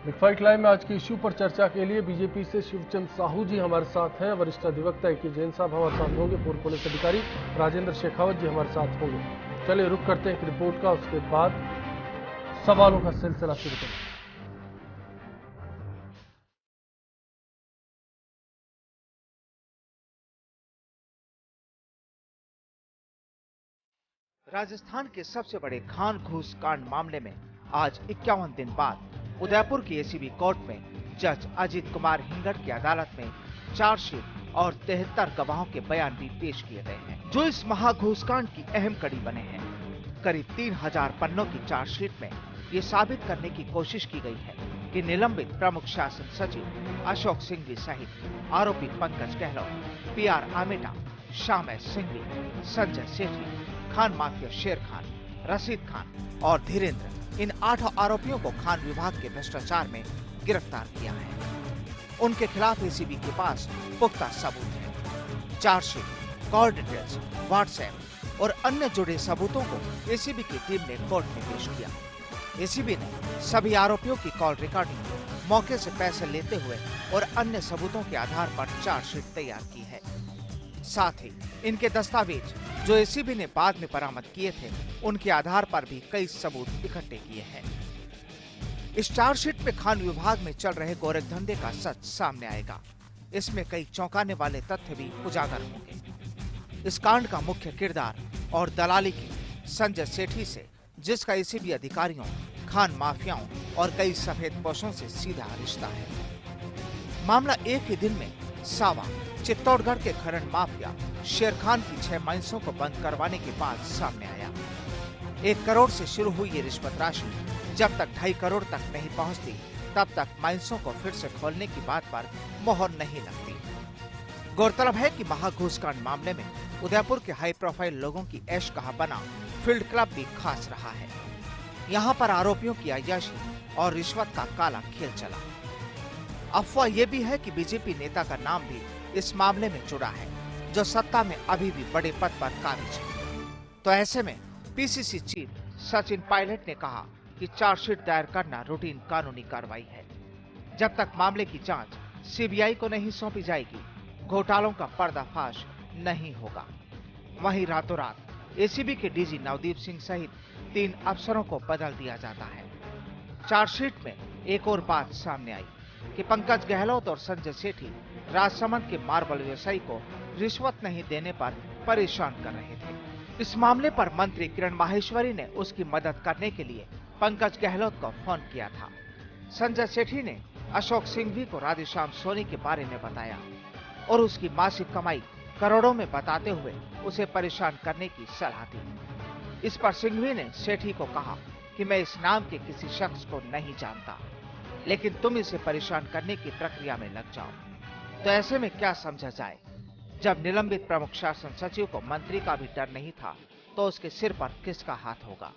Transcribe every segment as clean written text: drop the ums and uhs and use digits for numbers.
Big fight live में आज के इश्यू पर चर्चा के लिए बीजेपी से शिवचंद साहू जी हमारे साथ हैं, वरिष्ठ अधिवक्ता ए.के. जैन साहब हमारे साथ होंगे, पूर्व पुलिस अधिकारी राजेंद्र शेखावत जी हमारे साथ होंगे। चलिए रुक करते हैं एक रिपोर्ट का, उसके बाद सवालों का सिलसिला शुरू करें। राजस्थान के सबसे बड़े खान घूस कांड मामले में आज 51 दिन बाद उदयपुर की एसीबी कोर्ट में जज अजीत कुमार हिंगड़ की अदालत में चार्जशीट और 73 गवाहों के बयान भी पेश किए गए हैं, जो इस महाघूस कांड की अहम कड़ी बने हैं। करीब 3000 पन्नों की चार्जशीट में ये साबित करने की कोशिश की गई है कि निलंबित प्रमुख शासन सचिव अशोक सिंघवी सहित आरोपी Pankaj Gehlot, PR Ameta, Shyam S Singhvi, Sanjay Sethi, Khan mafia शेर खान, रशीद खान और धीरेन्द्र, इन 8 आरोपियों को खान विभाग के भ्रष्टाचार में गिरफ्तार किया है। उनके खिलाफ एसीबी के पास पुख्ता सबूत है। चार्जशीट, कॉल डिटेल्स, व्हाट्सएप और अन्य जुड़े सबूतों को एसीबी की टीम ने कोर्ट में पेश किया। एसीबी ने सभी आरोपियों की कॉल रिकॉर्डिंग, मौके से पैसे लेते हुए और अन्य सबूतों के आधार पर चार्जशीट तैयार की है। साथ ही इनके दस्तावेज जो एसीबी ने बाद में बरामद किए थे, उनके आधार पर भी कई सबूत इकट्ठे किए हैं। इस चार्जशीट में खान विभाग में चल रहे गोरख धंधे का सच सामने आएगा। इसमें कई चौंकाने वाले तथ्य भी उजागर होंगे। इस कांड का मुख्य किरदार और दलाली की संजय सेठी से, जिसका एसीबी अधिकारियों, खान माफियाओं और कई सफेदपोशों से सीधा रिश्ता है। मामला एक ही दिन में सावा, चित्तौड़गढ़ के खनन माफिया शेर खान की 6 माइंसों को बंद करवाने के बाद सामने आया। 1 करोड़ से शुरू हुई ये रिश्वत राशि जब तक 2.5 करोड़ तक नहीं पहुंचती, तब तक माइंसों को फिर से खोलने की बात पर मोहर नहीं लगती। गौरतलब है कि महाघूस कांड मामले में उदयपुर के हाई प्रोफाइल लोगों की ऐश कहा बना फील्ड क्लब भी खास रहा है। यहाँ पर आरोपियों की अय्याशी और रिश्वत का काला खेल चला। अफवाह ये भी है कि बीजेपी नेता का नाम भी इस मामले में जुड़ा है, जो सत्ता में अभी भी बड़े पद पर काबिज है। तो ऐसे में पीसीसी चीफ सचिन पायलट ने कहा कि चार्जशीट दायर करना रूटीन कानूनी कार्रवाई है। जब तक मामले की जांच सीबीआई को नहीं सौंपी जाएगी, घोटालों का पर्दाफाश नहीं होगा। वहीं रातों रात एसीबी के डीजी नवदीप सिंह सहित 3 अफसरों को बदल दिया जाता है। चार्जशीट में एक और बात सामने आई कि पंकज गहलोत और संजय सेठी राजसमंद के मार्बल व्यवसायी को रिश्वत नहीं देने पर परेशान कर रहे थे। इस मामले पर मंत्री किरण माहेश्वरी ने उसकी मदद करने के लिए पंकज गहलोत को फोन किया था। संजय सेठी ने अशोक सिंघवी को राधेश्याम सोनी के बारे में बताया और उसकी मासिक कमाई करोड़ों में बताते हुए उसे परेशान करने की सलाह दी। इस पर सिंघवी ने सेठी को कहा कि मैं इस नाम के किसी शख्स को नहीं जानता, लेकिन तुम इसे परेशान करने की प्रक्रिया में लग जाओ। तो ऐसे में क्या समझा जाए? जब निलंबित प्रमुख शासन सचिव को मंत्री का भी डर नहीं था, तो उसके सिर पर किसका हाथ होगा?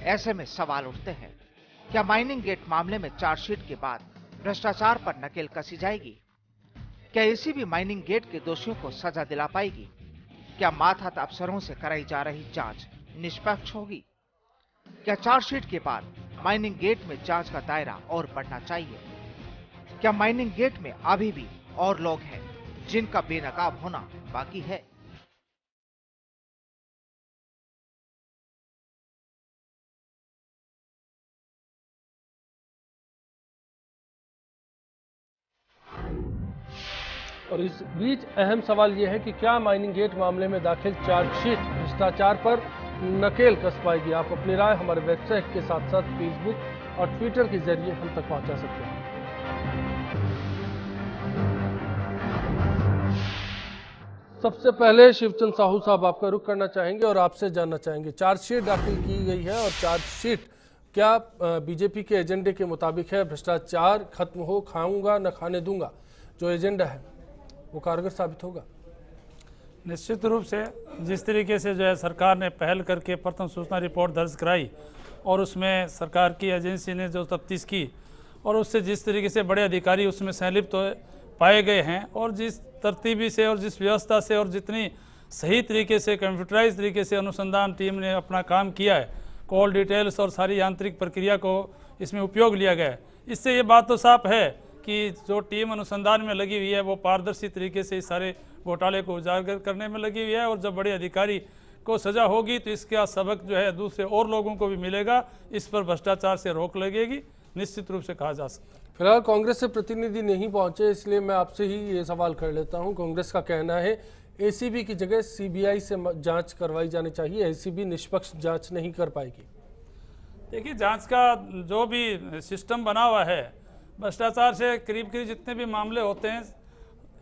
ऐसे में सवाल उठते हैं, क्या माइनिंग गेट मामले में चार्जशीट के बाद भ्रष्टाचार पर नकेल कसी जाएगी? क्या एसीबी माइनिंग गेट के दोषियों को सजा दिला पाएगी? क्या मातहत अफसरों से कराई जा रही जांच निष्पक्ष होगी? क्या चार्जशीट के बाद माइनिंग गेट में जांच का दायरा और बढ़ना चाहिए? क्या माइनिंग गेट में अभी भी और लोग हैं जिनका बेनकाब होना बाकी है? और इस बीच अहम सवाल यह है कि क्या माइनिंग गेट मामले में दाखिल चार्जशीट भ्रष्टाचार पर नकेल कस पाएगी? आप अपनी राय हमारे वेबसाइट के साथ साथ फेसबुक और ट्विटर के जरिए हम तक पहुंचा सकते हैं। सबसे पहले शिवचंद साहू साहब आपका रुख करना चाहेंगे और आपसे जानना चाहेंगे, चार्जशीट दाखिल की गई है और चार्जशीट क्या बीजेपी के एजेंडे के मुताबिक है? भ्रष्टाचार खत्म हो, खाऊंगा न खाने दूंगा, जो एजेंडा है वो कारगर साबित होगा? निश्चित रूप से जिस तरीके से जो है सरकार ने पहल करके प्रथम सूचना रिपोर्ट दर्ज कराई और उसमें सरकार की एजेंसी ने जो तफ्तीश की और उससे जिस तरीके से बड़े अधिकारी उसमें संलिप्त तो पाए गए हैं और जिस तरतीबी से और जिस व्यवस्था से और जितनी सही तरीके से कंप्यूटराइज तरीके से अनुसंधान टीम ने अपना काम किया है, कॉल डिटेल्स और सारी यांत्रिक प्रक्रिया को इसमें उपयोग लिया गया है, इससे ये बात तो साफ है कि जो टीम अनुसंधान में लगी हुई है वो पारदर्शी तरीके से इस सारे घोटाले को उजागर करने में लगी हुई है, और जब बड़े अधिकारी को सजा होगी तो इसका सबक जो है दूसरे और लोगों को भी मिलेगा। इस पर भ्रष्टाचार से रोक लगेगी, निश्चित रूप से कहा जा सकता है। फिलहाल कांग्रेस से प्रतिनिधि नहीं पहुंचे, इसलिए मैं आपसे ही ये सवाल कर लेता हूं। कांग्रेस का कहना है एसीबी की जगह सीबीआई से जांच करवाई जानी चाहिए, एसीबी निष्पक्ष जांच नहीं कर पाएगी। देखिए, जांच का जो भी सिस्टम बना हुआ है, भ्रष्टाचार से करीब करीब जितने भी मामले होते हैं,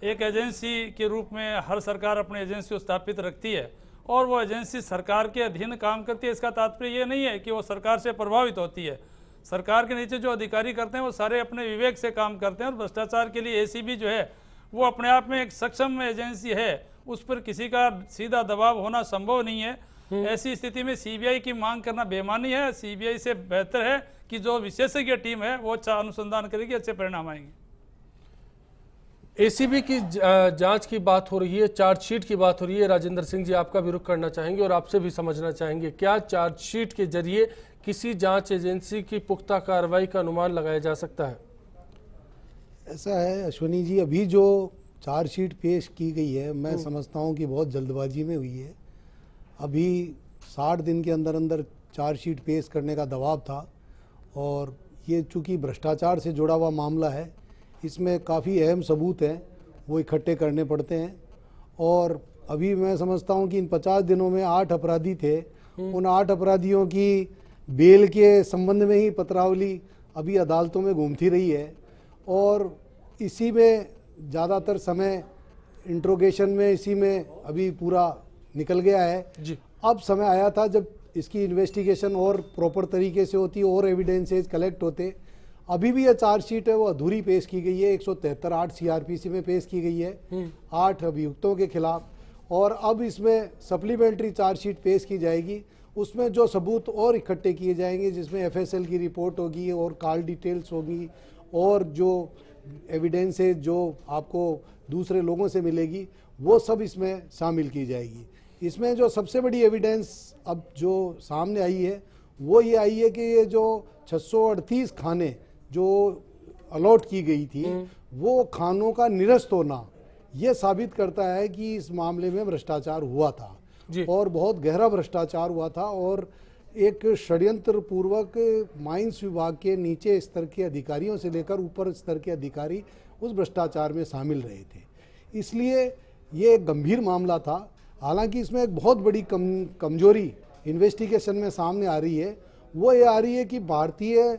एक एजेंसी के रूप में हर सरकार अपनी एजेंसी को स्थापित रखती है और वो एजेंसी सरकार के अधीन काम करती है। इसका तात्पर्य ये नहीं है कि वो सरकार से प्रभावित होती है। सरकार के नीचे जो अधिकारी करते हैं वो सारे अपने विवेक से काम करते हैं, और भ्रष्टाचार के लिए एसीबी जो है वो अपने आप में एक सक्षम एजेंसी है, उस पर किसी का सीधा दबाव होना संभव नहीं है। ऐसी स्थिति में सीबीआई की मांग करना बेमानी है। सीबीआई से बेहतर है कि जो विशेषज्ञ टीम है वो अच्छा अनुसंधान करेगी, अच्छे परिणाम आएंगे। एसीबी की जांच की बात हो रही है, चार्जशीट की बात हो रही है। राजेंद्र सिंह जी, आपका भी रुख करना चाहेंगे और आपसे भी समझना चाहेंगे, क्या चार्जशीट के जरिए किसी जांच एजेंसी की पुख्ता कार्रवाई का अनुमान लगाया जा सकता है? ऐसा है अश्वनी जी, अभी जो चार्जशीट पेश की गई है, मैं समझता हूँ कि बहुत जल्दबाजी में हुई है। अभी 60 दिन के अंदर अंदर चार्जशीट पेश करने का दबाव था, और ये चूँकि भ्रष्टाचार से जुड़ा हुआ मामला है, इसमें काफ़ी अहम सबूत हैं, वो इकट्ठे करने पड़ते हैं। और अभी मैं समझता हूँ कि इन 50 दिनों में 8 अपराधी थे, उन 8 अपराधियों की बेल के संबंध में ही पत्रावली अभी अदालतों में घूमती रही है, और इसी में ज़्यादातर समय इंट्रोगेशन में इसी में अभी पूरा निकल गया है जी। अब समय आया था जब इसकी इन्वेस्टिगेशन और प्रॉपर तरीके से होती और एविडेंसेज कलेक्ट होते। अभी भी ये चार्जशीट है वो अधूरी पेश की गई है, 173(8) सीआरपीसी में पेश की गई है 8 अभियुक्तों के खिलाफ, और अब इसमें सप्लीमेंट्री चार्जशीट पेश की जाएगी। उसमें जो सबूत और इकट्ठे किए जाएंगे, जिसमें एफएसएल की रिपोर्ट होगी और कॉल डिटेल्स होगी, और जो एविडेंस है जो आपको दूसरे लोगों से मिलेगी, वो सब इसमें शामिल की जाएगी। इसमें जो सबसे बड़ी एविडेंस अब जो सामने आई है वो ये आई है कि ये जो 638 खाने जो अलॉट की गई थी, वो खानों का निरस्त होना ये साबित करता है कि इस मामले में भ्रष्टाचार हुआ था जी। और बहुत गहरा भ्रष्टाचार हुआ था, और एक षड्यंत्र पूर्वक माइंस विभाग के नीचे स्तर के अधिकारियों से लेकर ऊपर स्तर के अधिकारी उस भ्रष्टाचार में शामिल रहे थे। इसलिए ये एक गंभीर मामला था। हालांकि इसमें एक बहुत बड़ी कमजोरी इन्वेस्टिगेशन में सामने आ रही है, वो ये आ रही है कि भारतीय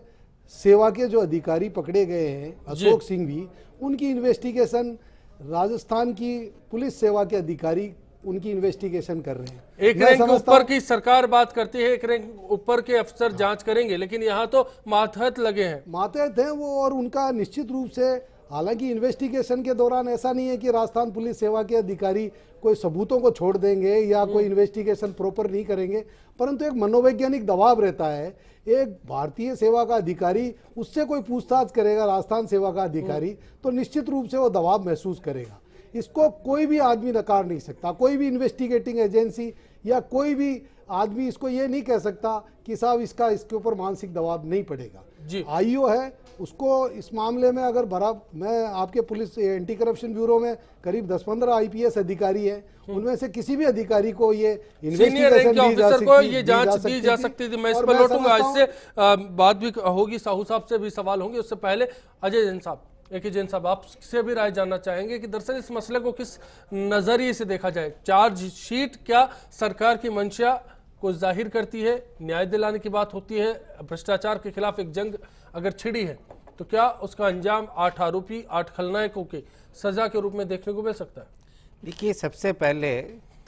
सेवा के जो अधिकारी पकड़े गए हैं, अशोक सिंह भी, उनकी इन्वेस्टिगेशन राजस्थान की पुलिस सेवा के अधिकारी उनकी इन्वेस्टिगेशन कर रहे हैं। एक रैंक ऊपर की सरकार बात करती है, एक रैंक ऊपर के अफसर जांच करेंगे, लेकिन यहाँ तो मातहत लगे हैं, मातहत हैं वो, और उनका निश्चित रूप से, हालांकि इन्वेस्टिगेशन के दौरान ऐसा नहीं है कि राजस्थान पुलिस सेवा के अधिकारी कोई सबूतों को छोड़ देंगे या कोई इन्वेस्टिगेशन प्रॉपर नहीं करेंगे, परंतु एक मनोवैज्ञानिक दबाव रहता है। एक भारतीय सेवा का अधिकारी, उससे कोई पूछताछ करेगा राजस्थान सेवा का अधिकारी, तो निश्चित रूप से वो दबाव महसूस करेगा। इसको कोई भी आदमी नकार नहीं सकता, कोई भी इन्वेस्टिगेटिंग एजेंसी या कोई भी आदमी इसको ये नहीं कह सकता कि साहब इसके ऊपर मानसिक दबाव नहीं पड़ेगा। आईओ है, उसको इस मामले में अगर मैं आपके पुलिस एंटी करप्शन ब्यूरो में करीब 10-15 आईपीएस अधिकारी हैं, उनमें से किसी भी अधिकारी को ये इन्वेस्टिगेशन ऑफिसर को ये जांच दी जा सकती थी। मैं इस पर लौटूंगा, इससे बात भी होगी, साहू साहब से भी सवाल होंगे। उससे पहले अजय जैन साहब, एक जैन साहब, आपसे भी राय जानना चाहेंगे कि दरअसल इस मसले को किस नजरिए से देखा जाए। चार्जशीट क्या सरकार की मंशा को जाहिर करती है, न्याय दिलाने की बात होती है, भ्रष्टाचार के खिलाफ एक जंग अगर छिड़ी है तो क्या उसका अंजाम 8 आरोपी 8 खलनायकों के सजा के रूप में देखने को मिल सकता है? देखिए, सबसे पहले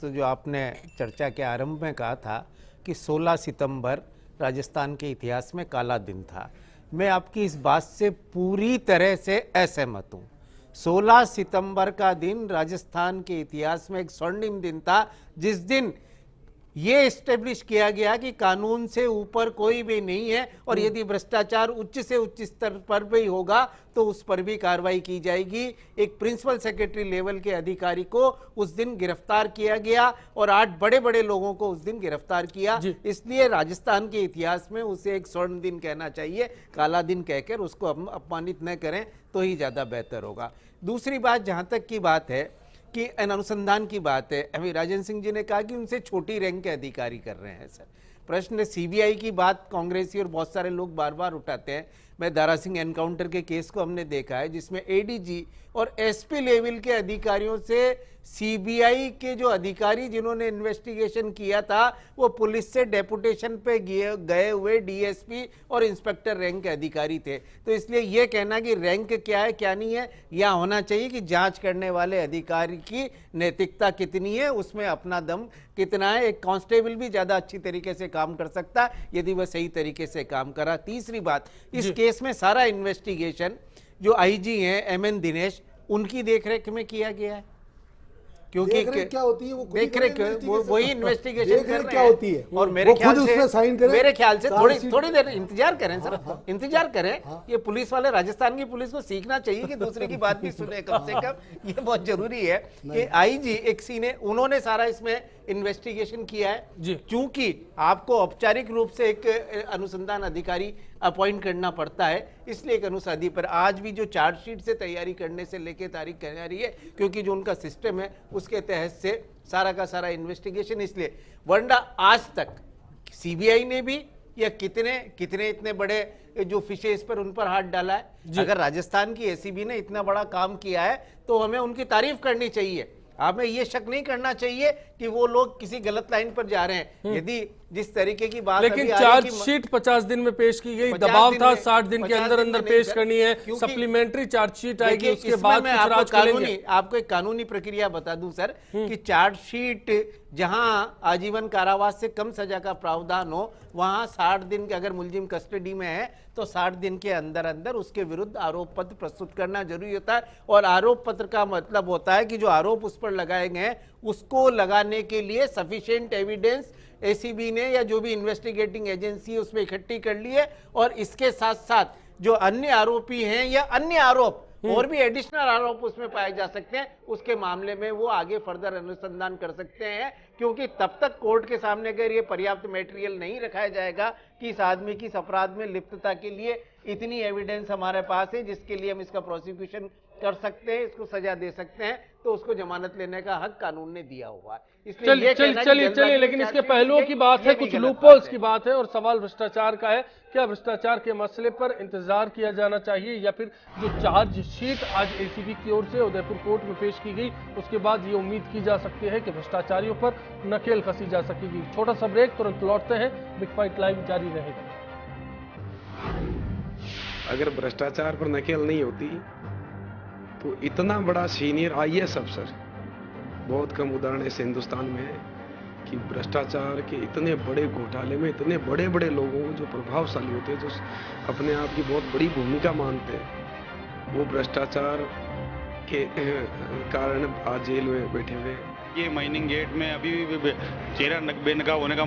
तो जो आपने चर्चा के आरंभ में कहा था कि 16 सितंबर राजस्थान के इतिहास में काला दिन था, मैं आपकी इस बात से पूरी तरह से असहमत हूँ। 16 सितंबर का दिन राजस्थान के इतिहास में एक स्वर्णिम दिन था, जिस दिन ये एस्टेब्लिश किया गया कि कानून से ऊपर कोई भी नहीं है और यदि भ्रष्टाचार उच्च से उच्च स्तर पर भी होगा तो उस पर भी कार्रवाई की जाएगी। एक प्रिंसिपल सेक्रेटरी लेवल के अधिकारी को उस दिन गिरफ्तार किया गया और 8 बड़े बड़े लोगों को उस दिन गिरफ्तार किया। इसलिए राजस्थान के इतिहास में उसे एक स्वर्ण दिन कहना चाहिए, काला दिन कहकर उसको हम अपमानित न करें तो ही ज्यादा बेहतर होगा। दूसरी बात, जहां तक की बात है कि अनुसंधान की बात है, अभी राजेंद्र सिंह जी ने कहा कि उनसे छोटी रैंक के अधिकारी कर रहे हैं। सर, प्रश्न सीबीआई की बात कांग्रेसी और बहुत सारे लोग बार बार उठाते हैं। मैं दारा सिंह एनकाउंटर के केस को हमने देखा है जिसमें एडीजी और एसपी लेवल के अधिकारियों से सीबीआई के जो अधिकारी जिन्होंने इन्वेस्टिगेशन किया था वो पुलिस से डेपुटेशन पे गए हुए डीएसपी और इंस्पेक्टर रैंक के अधिकारी थे। तो इसलिए यह कहना कि रैंक क्या है क्या नहीं है, यह होना चाहिए कि जांच करने वाले अधिकारी की नैतिकता कितनी है, उसमें अपना दम कितना है। एक कांस्टेबल भी ज्यादा अच्छी तरीके से काम कर सकता है यदि वह सही तरीके से काम करा। तीसरी बात, इस केस में सारा इन्वेस्टिगेशन जो आईजी हैं एमएन दिनेश, उनकी देखरेख में किया गया है, क्योंकि क्या होती है वो देखरेख वही इन्वेस्टिगेशन कर रहे क्या होती है और मेरे ख्याल से थोड़ी देर इंतजार करें सर, इंतजार करें। ये पुलिस वाले, राजस्थान की पुलिस को सीखना चाहिए कि दूसरे की बात भी सुने कम से कम। ये बहुत जरूरी है कि आईजी एक सीने उन्होंने सारा इसमें इन्वेस्टिगेशन किया है। क्योंकि आपको औपचारिक रूप से एक अनुसंधान अधिकारी अपॉइंट करना पड़ता है, इसलिए एक अनुसाधी पर आज भी जो चार्जशीट से तैयारी करने से लेके तारीख करने आ रही है, क्योंकि जो उनका सिस्टम है उसके तहत से सारा का सारा इन्वेस्टिगेशन। इसलिए वरना आज तक सीबीआई ने भी या कितने इतने बड़े जो फिशेस पर उन पर हाथ डाला है। अगर राजस्थान की एसीबी ने इतना बड़ा काम किया है तो हमें उनकी तारीफ करनी चाहिए। हमें ये शक नहीं करना चाहिए कि वो लोग किसी गलत लाइन पर जा रहे हैं। यदि जिस तरीके की बात, लेकिन चार्जशीट 50 दिन में पेश की गई, दबाव था 60 दिन के अंदर पेश करनी है, सप्लीमेंट्री चार्जशीट आएगी उसके बाद मैं आपको एक कानूनी प्रक्रिया बता दूं सर कि चार्जशीट जहां आजीवन कारावास से कम सजा का प्रावधान हो वहां 60 दिन के, अगर मुलजिम कस्टडी में है तो 60 दिन के अंदर अंदर उसके विरुद्ध आरोप पत्र प्रस्तुत करना जरूरी होता है। और आरोप पत्र का मतलब होता है कि जो आरोप उस पर लगाए गए हैं उसको लगाने के लिए सफिशिएंट एविडेंस एसीबी ने या जो भी इन्वेस्टिगेटिंग एजेंसी है उसमें इकट्ठी कर ली है। और इसके साथ साथ जो अन्य आरोपी हैं या अन्य आरोप और भी एडिशनल आरोप उसमें पाए जा सकते हैं, उसके मामले में वो आगे फर्दर अनुसंधान कर सकते हैं। क्योंकि तब तक कोर्ट के सामने अगर ये पर्याप्त मटेरियल नहीं रखाया जाएगा कि इस आदमी की इस अपराध में लिप्तता के लिए इतनी एविडेंस हमारे पास है जिसके लिए हम इसका प्रोसिक्यूशन कर सकते हैं, इसको सजा दे सकते हैं, तो उसको जमानत लेने का हक कानून ने दिया हुआ है। चलिए, लेकिन इसके पहलुओं की बात है, कुछ लूपहोल्स की बात है और सवाल भ्रष्टाचार का है। क्या भ्रष्टाचार के मसले पर इंतजार किया जाना चाहिए या फिर जो चार्जशीट आज एसीबी की ओर से उदयपुर कोर्ट में पेश की गई उसके बाद ये उम्मीद की जा सकती है कि भ्रष्टाचारियों पर नकेल कसी जा सकेगी। छोटा सा ब्रेक, तुरंत लौटते हैं, बिग फाइट लाइव जारी रहेगा। अगर भ्रष्टाचार पर नकेल नहीं होती तो इतना बड़ा सीनियर आईएएस अफसर, बहुत कम उदाहरण ऐसे हिंदुस्तान में है कि भ्रष्टाचार के इतने बड़े घोटाले में इतने बड़े बड़े लोगों को जो प्रभावशाली होते हैं, जो अपने आप की बहुत बड़ी भूमिका मानते हैं, वो भ्रष्टाचार के कारण आज जेल में बैठे हुए हैं। ये माइनिंग गेट में अभी भी चेहरा बेनकाब होने का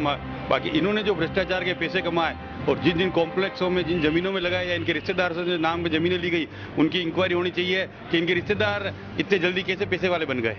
बाकी इन्होंने जो भ्रष्टाचार के पैसे कमाए और जिन जिन कॉम्प्लेक्सों में जिन जमीनों में लगाए या इनके रिश्तेदार से जो नाम पे जमीनें ली गई उनकी इंक्वायरी होनी चाहिए कि इनके रिश्तेदार इतने जल्दी कैसे पैसे वाले बन गए।